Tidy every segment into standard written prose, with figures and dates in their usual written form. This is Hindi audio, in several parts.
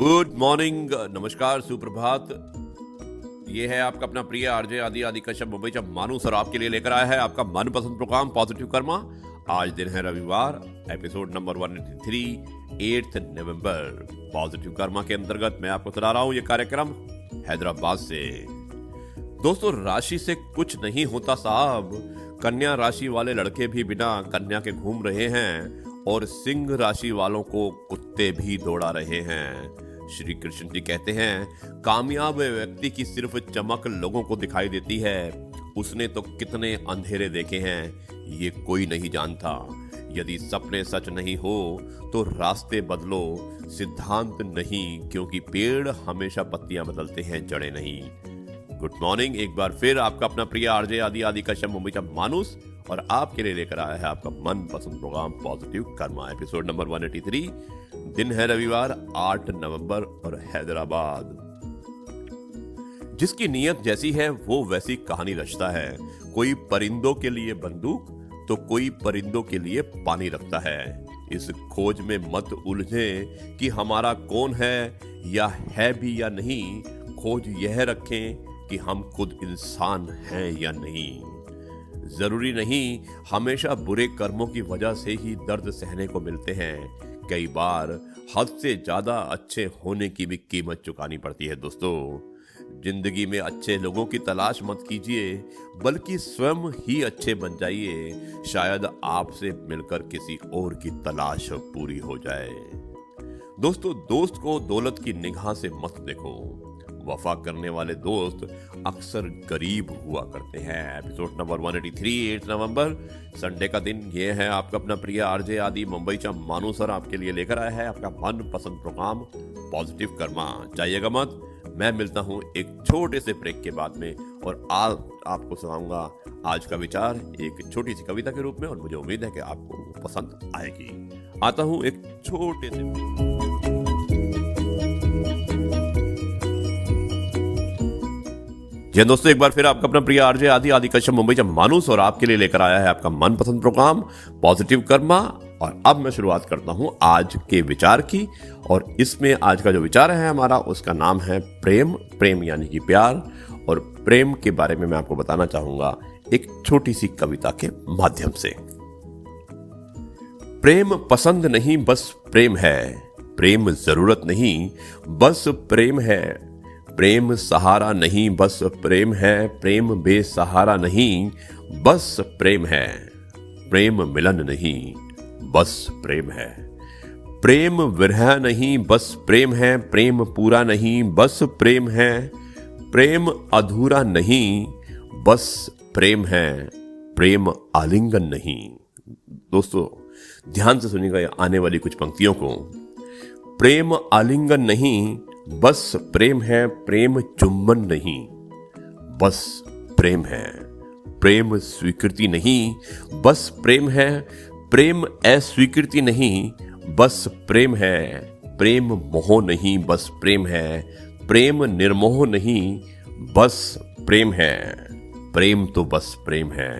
गुड मॉर्निंग, नमस्कार, सुप्रभात। ये है आपका अपना प्रिय आरजे आदि आदि कश्यप मुंबई का मानू सर आपके लिए लेकर आया है आपका मनपसंद प्रोग्राम पॉजिटिव कर्मा। आज दिन है रविवार, एपिसोड नंबर 183, 8 नवंबर। पॉजिटिव कर्मा के अंतर्गत मैं आपको सुना रहा हूं ये कार्यक्रम हैदराबाद से। दोस्तों, राशि से कुछ नहीं होता साहब। कन्या राशि वाले लड़के भी बिना कन्या के घूम रहे हैं और सिंह राशि वालों को कुत्ते भी दौड़ा रहे हैं। श्री कृष्ण जी कहते हैं, कामयाब व्यक्ति की सिर्फ चमक लोगों को दिखाई देती है, उसने तो कितने अंधेरे देखे हैं ये कोई नहीं जानता। यदि सपने सच नहीं हो तो रास्ते बदलो, सिद्धांत नहीं, क्योंकि पेड़ हमेशा पत्तियां बदलते हैं, जड़ें नहीं। गुड मॉर्निंग, एक बार फिर आपका अपना प्रिय आरजे आदि आदि कश्यप मुंबई का मानुस और आपके लिए लेकर आया है आपका मनपसंद programme positive karma, episode number 183। दिन है रविवार 8 नवंबर और हैदराबाद। जिसकी नीयत जैसी है वो वैसी कहानी रचता है। कोई परिंदों के लिए बंदूक तो कोई परिंदों के लिए पानी रखता है। इस खोज में मत उलझें कि हमारा कौन है या है भी या नहीं। खोज यह रखें कि हम खुद इंसान हैं या नहीं। जरूरी नहीं हमेशा बुरे कर्मों की वजह से ही दर्द सहने को मिलते हैं। कई बार हद से ज्यादा अच्छे होने की भी कीमत चुकानी पड़ती है। दोस्तों, जिंदगी में अच्छे लोगों की तलाश मत कीजिए, बल्कि स्वयं ही अच्छे बन जाइए। शायद आपसे मिलकर किसी और की तलाश पूरी हो जाए। दोस्तों, दोस्त को दौलत की निगाह से मत देखो। वफा करने वाले दोस्त अक्सर गरीब हुआ करते हैं। एपिसोड नंबर 183, 8 नवंबर, संडे का दिन। ये है आपका अपना प्रिय आरजे आदि मुंबई का मानू सर आपके लिए लेकर आया है आपका मनपसंद प्रोग्राम पॉजिटिव कर्मा। जाइएगा मत। मैं मिलता हूं एक छोटे से ब्रेक के बाद में और आज आपको सुनाऊंगा आज का विचार एक छोटी सी कविता के रूप में, और मुझे उम्मीद है कि आपको पसंद आएगी। आता हूं एक छोटे से। जी दोस्तों, एक बार फिर आपका अपना प्रिय आरजे आदि आदि कश्यप मुंबई का मानुस और आपके लिए लेकर आया है आपका मनपसंद प्रोग्राम पॉजिटिव कर्मा। और अब मैं शुरुआत करता हूं आज के विचार की, और इसमें आज का जो विचार है हमारा, उसका नाम है प्रेम। प्रेम यानी कि प्यार, और प्रेम के बारे में मैं आपको बताना चाहूंगा एक छोटी सी कविता के माध्यम से। प्रेम पसंद नहीं बस प्रेम है, प्रेम जरूरत नहीं बस प्रेम है। प्रेम सहारा नहीं बस प्रेम है, प्रेम बेसहारा नहीं बस प्रेम है। प्रेम मिलन नहीं बस प्रेम है। प्रेम विरह नहीं बस प्रेम है, प्रेम पूरा नहीं बस प्रेम है। प्रेम अधूरा नहीं बस प्रेम है, प्रेम आलिंगन नहीं। दोस्तों, ध्यान से सुनिएगा आने वाली कुछ पंक्तियों को। प्रेम आलिंगन नहीं बस प्रेम है, प्रेम चुम्बन नहीं बस प्रेम है। प्रेम स्वीकृति नहीं बस प्रेम है, प्रेम अस्वीकृति नहीं बस प्रेम है। प्रेम मोह नहीं बस प्रेम है, प्रेम निर्मोह नहीं बस प्रेम है। प्रेम तो बस प्रेम है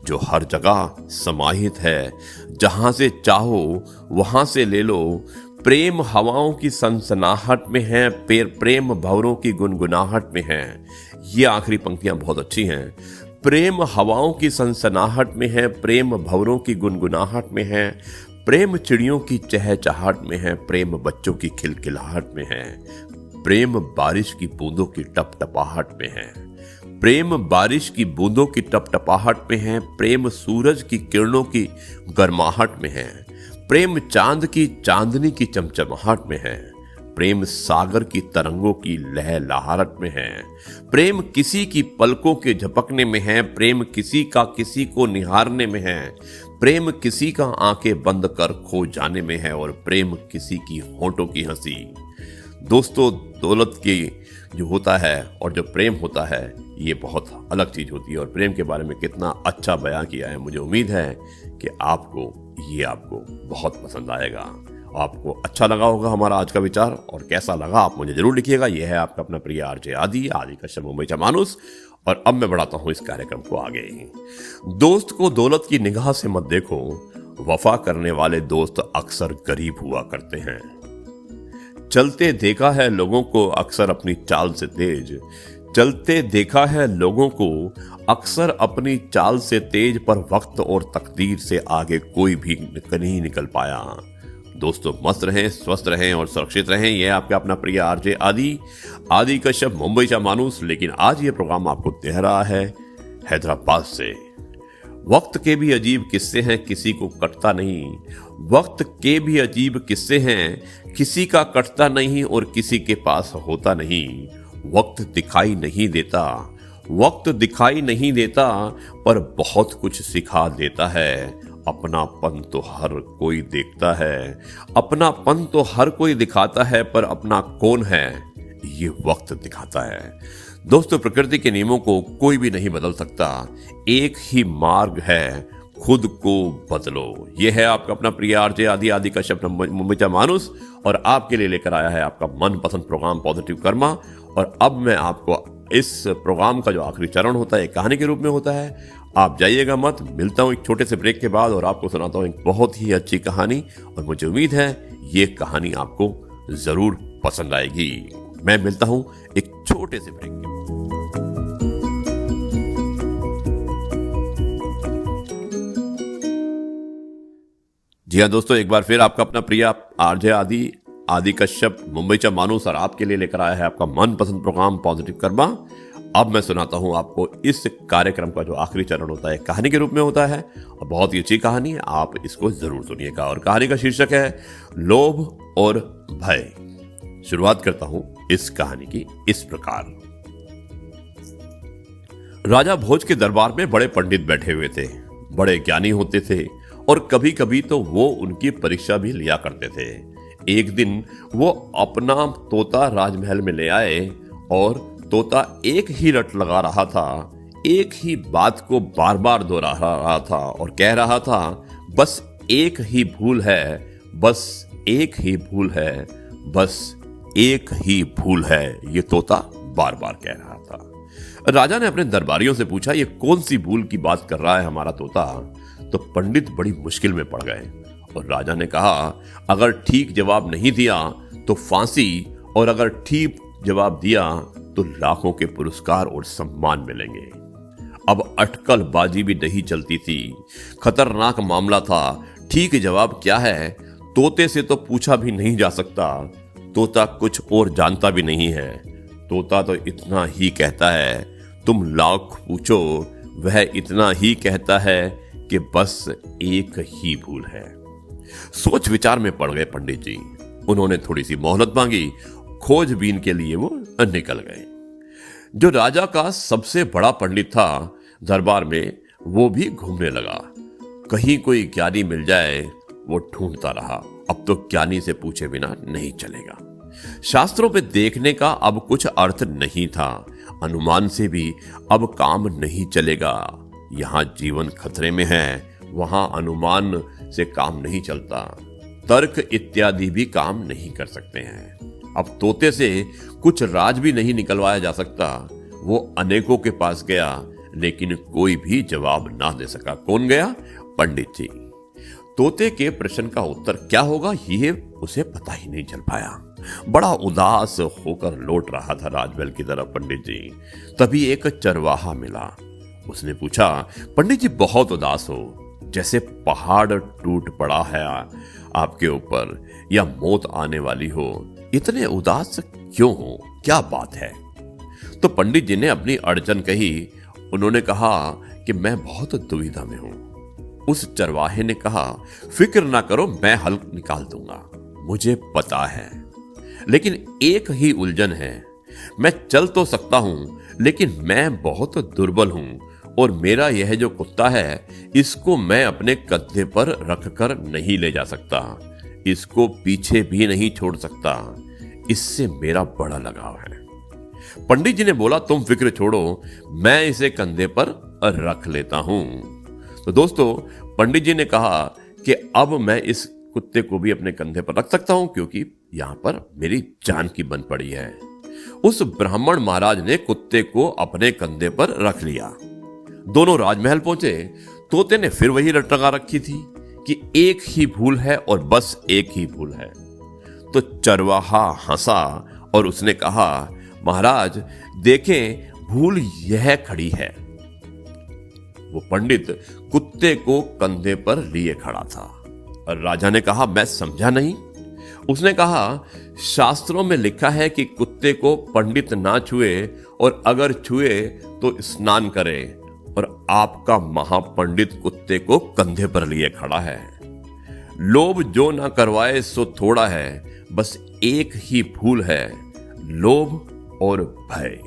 जो हर जगह समाहित है, जहां से चाहो वहां से ले लो। प्रेम हवाओं की सनसनाहट में है, प्रेम भंवरों की गुनगुनाहट में है। ये आखिरी पंक्तियां बहुत अच्छी हैं। प्रेम हवाओं की सनसनाहट में है, प्रेम भंवरों की गुनगुनाहट में है। प्रेम चिड़ियों की चहचहाहट में है, प्रेम बच्चों की खिलखिलाहट में है। प्रेम बारिश की बूंदों की टपटपाहट में है, प्रेम बारिश की बूंदों की टपटपाहट में है। प्रेम सूरज की किरणों की गर्माहट में है, प्रेम चांद की चांदनी की चमचमाहट में है। प्रेम सागर की तरंगों की लहलहाहट में है। प्रेम किसी की पलकों के झपकने में है, प्रेम किसी का किसी को निहारने में है। प्रेम किसी का आंखें बंद कर खो जाने में है, और प्रेम किसी की होंठों की हंसी। दोस्तों, दौलत की जो होता है और जो प्रेम होता है, ये बहुत अलग चीज होती है। और प्रेम के बारे में कितना अच्छा बयान किया है। मुझे उम्मीद है कि आपको बहुत पसंद आएगा। आपको अच्छा लगा होगा हमारा आज का विचार, और कैसा लगा आप मुझे जरूर लिखिएगा। यह है आपका अपना प्रिय आरजे आदि कश्यप मुंबई का मानुस, और अब मैं बढ़ाता हूं इस कार्यक्रम को आगे। दोस्त को दौलत की निगाह से मत देखो, वफा करने वाले दोस्त अक्सर गरीब हुआ करते हैं। चलते देखा है लोगों को अक्सर अपनी चाल से तेज, चलते देखा है लोगों को अक्सर अपनी चाल से तेज, पर वक्त और तकदीर से आगे कोई भी नहीं निकल पाया। दोस्तों मस्त रहें, स्वस्थ रहें और सुरक्षित रहें। यह आपका अपना प्रिय आरजे आदि कश्यप, मुंबई का मानुस। लेकिन आज ये प्रोग्राम आपको दे रहा है हैदराबाद से। वक्त के भी अजीब किस्से हैं, किसी को कटता नहीं। वक्त के भी अजीब किस्से हैं, किसी का कटता नहीं और किसी के पास होता नहीं। वक्त दिखाई नहीं देता, वक्त दिखाई नहीं देता, पर बहुत कुछ सिखा देता है। अपनापन तो हर कोई देखता है, अपनापन तो हर कोई दिखाता है, पर अपना कौन है ये वक्त दिखाता है। दोस्तों प्रकृति के नियमों को कोई भी नहीं बदल सकता, एक ही मार्ग है, खुद को बदलो। ये है आपका अपना प्रिय आरजे आदि कश्यप, मुंबई का मानुस, और आपके लिए लेकर आया है आपका मनपसंद प्रोग्राम पॉजिटिव कर्मा। और अब मैं आपको इस प्रोग्राम का जो आखिरी चरण होता है कहानी के रूप में होता है। आप जाइएगा मत, मिलता हूं एक छोटे से ब्रेक के बाद और आपको सुनाता हूं एक बहुत ही अच्छी कहानी, और मुझे उम्मीद है ये कहानी आपको जरूर पसंद आएगी। मैं मिलता हूं एक छोटे से ब्रेक के बाद। जी हाँ दोस्तों, एक बार फिर आपका अपना प्रिय आरजे आदि कश्यप, मुंबई का मानुस, और आपके लिए लेकर आया है आपका मनपसंद प्रोग्राम पॉजिटिव कर्मा। अब मैं सुनाता हूं आपको इस कार्यक्रम का जो आखिरी चरण होता है कहानी के रूप में होता है, और बहुत ही अच्छी कहानी है, आप इसको जरूर सुनिएगा। और कहानी का शीर्षक है लोभ और भय। शुरुआत करता हूं इस कहानी की इस प्रकार। राजा भोज के दरबार में बड़े पंडित बैठे हुए थे, बड़े ज्ञानी होते थे, और कभी कभी तो वो उनकी परीक्षा भी लिया करते थे। एक दिन वो अपना तोता राजमहल में ले आए, और तोता एक ही रट लगा रहा था, एक ही बात को बार बार दोहरा रहा था और कह रहा था, बस एक ही भूल है, बस एक ही भूल है, बस एक ही भूल है। ये तोता बार बार कह रहा था। राजा ने अपने दरबारियों से पूछा, ये कौन सी भूल की बात कर रहा है हमारा तोता? तो पंडित बड़ी मुश्किल में पड़ गए, और राजा ने कहा, अगर ठीक जवाब नहीं दिया तो फांसी, और अगर ठीक जवाब दिया तो लाखों के पुरस्कार और सम्मान मिलेंगे। अब अटकल बाजी भी नहीं चलती थी, खतरनाक मामला था। ठीक जवाब क्या है, तोते से तो पूछा भी नहीं जा सकता, तोता कुछ और जानता भी नहीं है। तोता तो इतना ही कहता है, तुम लाख पूछो, वह इतना ही कहता है कि बस एक ही भूल है। सोच विचार में पड़ गए पंडित जी। उन्होंने थोड़ी सी मोहलत मांगी, खोजबीन के लिए वो निकल गए। जो राजा का सबसे बड़ा पंडित था दरबार में, वो भी घूमने लगा। कहीं कोई ज्ञानी मिल जाए वो ढूंढता रहा। अब तो ज्ञानी से पूछे बिना नहीं चलेगा। शास्त्रों पे देखने का अब कुछ अर्थ नहीं था, अनुमान से भी अब काम नहीं चलेगा। यहाँ जीवन खतरे में है, वहां अनुमान से काम नहीं चलता, तर्क इत्यादि भी काम नहीं कर सकते हैं। अब तोते से कुछ राज भी नहीं निकलवाया जा सकता। वो अनेकों के पास गया, लेकिन कोई भी जवाब ना दे सका। कौन गया? पंडित जी। तोते के प्रश्न का उत्तर क्या होगा ये उसे पता ही नहीं चल पाया। बड़ा उदास होकर लौट रहा था राजमहल की तरफ पंडित जी। तभी एक चरवाहा मिला। उसने पूछा, पंडित जी बहुत उदास हो, जैसे पहाड़ टूट पड़ा है आपके ऊपर, या मौत आने वाली हो। इतने उदास क्यों हो, क्या बात है? तो पंडित जी ने अपनी अड़चन कही। उन्होंने कहा कि मैं बहुत दुविधा में हूं। उस चरवाहे ने कहा, फिक्र ना करो, मैं हल निकाल दूंगा, मुझे पता है। लेकिन एक ही उलझन है, मैं चल तो सकता हूं, लेकिन मैं बहुत दुर्बल हूं, और मेरा यह जो कुत्ता है, इसको मैं अपने कंधे पर रखकर नहीं ले जा सकता, इसको पीछे भी नहीं छोड़ सकता, इससे मेरा बड़ा लगाव है। पंडित जी ने बोला, तुम फिक्र छोड़ो, मैं इसे कंधे पर रख लेता हूं। तो दोस्तों, पंडित जी ने कहा कि अब मैं इस कुत्ते को भी अपने कंधे पर रख सकता हूं, क्योंकि यहां पर मेरी जान की बन पड़ी है। उस ब्राह्मण महाराज ने कुत्ते को अपने कंधे पर रख लिया। दोनों राजमहल पहुंचे। तोते ने फिर वही रट लगा रखी थी कि एक ही भूल है और बस एक ही भूल है। तो चरवाहा हंसा और उसने कहा, महाराज देखें, भूल यह खड़ी है। वो पंडित कुत्ते को कंधे पर लिए खड़ा था और राजा ने कहा, मैं समझा नहीं। उसने कहा, शास्त्रों में लिखा है कि कुत्ते को पंडित ना छुए और अगर छुए तो स्नान करे, और आपका महापंडित कुत्ते को कंधे पर लिए खड़ा है। लोभ जो ना करवाए सो थोड़ा है, बस एक ही भूल है, लोभ और भय।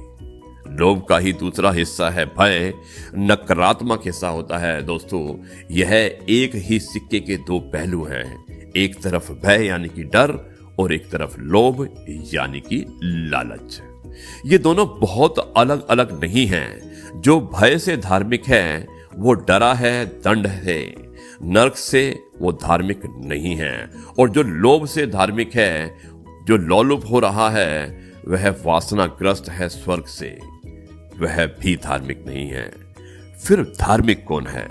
लोभ का ही दूसरा हिस्सा है भय, नकारात्मक हिस्सा होता है। दोस्तों, यह एक ही सिक्के के दो पहलू हैं, एक तरफ भय यानी कि डर और एक तरफ लोभ यानी कि लालच। ये दोनों बहुत अलग अलग नहीं हैं। जो भय से धार्मिक है वो डरा है, दंड है, नरक से वो धार्मिक नहीं है। और जो लोभ से धार्मिक है, जो लोलुप हो रहा है, वह वासनाग्रस्त है स्वर्ग से, वह भी धार्मिक नहीं है। फिर धार्मिक कौन है?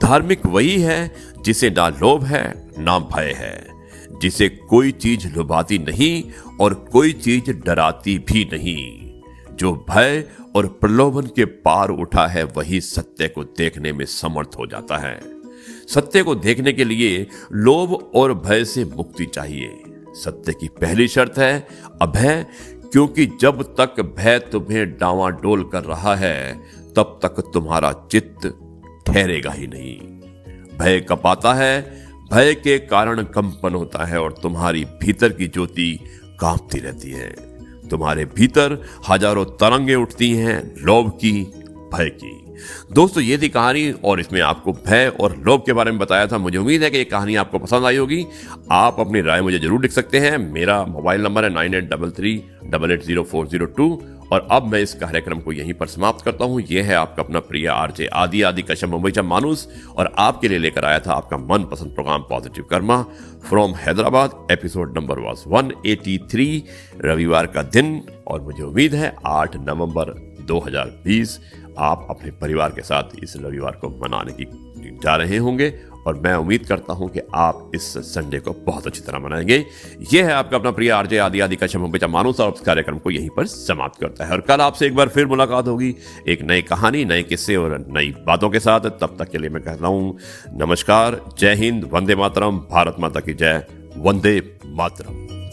धार्मिक वही है जिसे ना लोभ है ना भय है, जिसे कोई चीज लुभाती नहीं और कोई चीज डराती भी नहीं। जो भय और प्रलोभन के पार उठा है वही सत्य को देखने में समर्थ हो जाता है। सत्य को देखने के लिए लोभ और भय से मुक्ति चाहिए। सत्य की पहली शर्त है अभय, क्योंकि जब तक भय तुम्हें डांवाडोल कर रहा है तब तक तुम्हारा चित्त ठहरेगा ही नहीं। भय कपाता है, भय के कारण कंपन होता है और तुम्हारी भीतर की ज्योति कांपती रहती है। तुम्हारे भीतर हजारों तरंगे उठती हैं, लोभ की, भय की। दोस्तों, ये थी कहानी और इसमें आपको भय और लोभ के बारे में बताया था। मुझे उम्मीद है कि ये कहानी आपको पसंद आई होगी। आप अपनी राय मुझे जरूर लिख सकते हैं। मेरा मोबाइल नंबर है 9833880402। और अब मैं इस कार्यक्रम को यहीं पर समाप्त करता हूं। यह है आपका अपना प्रिय आरजे आदि कश्यप मुंबईचा मानुस, और आपके लिए लेकर आया था आपका मनपसंद programme positive karma from Hyderabad. Episode number was 183, रविवार का दिन। और मुझे उम्मीद है 8 नवंबर 2020 आप अपने परिवार के साथ इस रविवार को मनाने की जा रहे होंगे, और मैं उम्मीद करता हूं कि आप इस संडे को बहुत अच्छी तरह मनाएंगे। यह है आपका अपना प्रिय आरजे आदि कश्यप मुंबईचा मानुस, और इस कार्यक्रम को यहीं पर समाप्त करता है। और कल आपसे एक बार फिर मुलाकात होगी एक नई कहानी, नए किस्से और नई बातों के साथ। तब तक के लिए मैं कहता हूं नमस्कार, जय हिंद, वंदे मातरम, भारत माता की जय, वंदे मातरम।